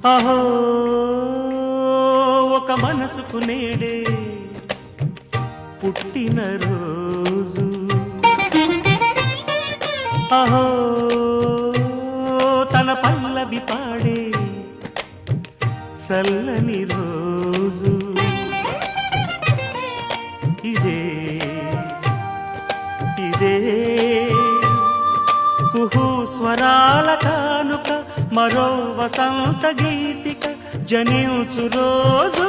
అహో ఒక మనసుకు నేడే పుట్టిన రోజు, అహో తన పల్లవి పాడే చల్లని రోజు. ఇదే ఇదే కుహు స్వరాల కానుక, మరో వసంత గీతిక జనించు రోజు.